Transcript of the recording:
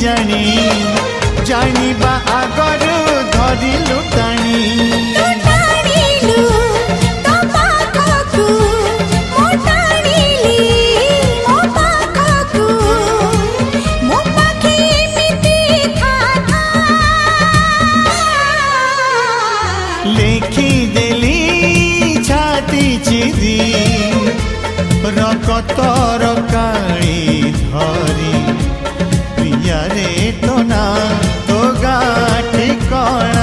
जानी जानिबा आगरु धरिलु टाणी लेखी देली छाती चिरी रकतर काली धरी प्रिया रे तो ना तो गाठी कणा।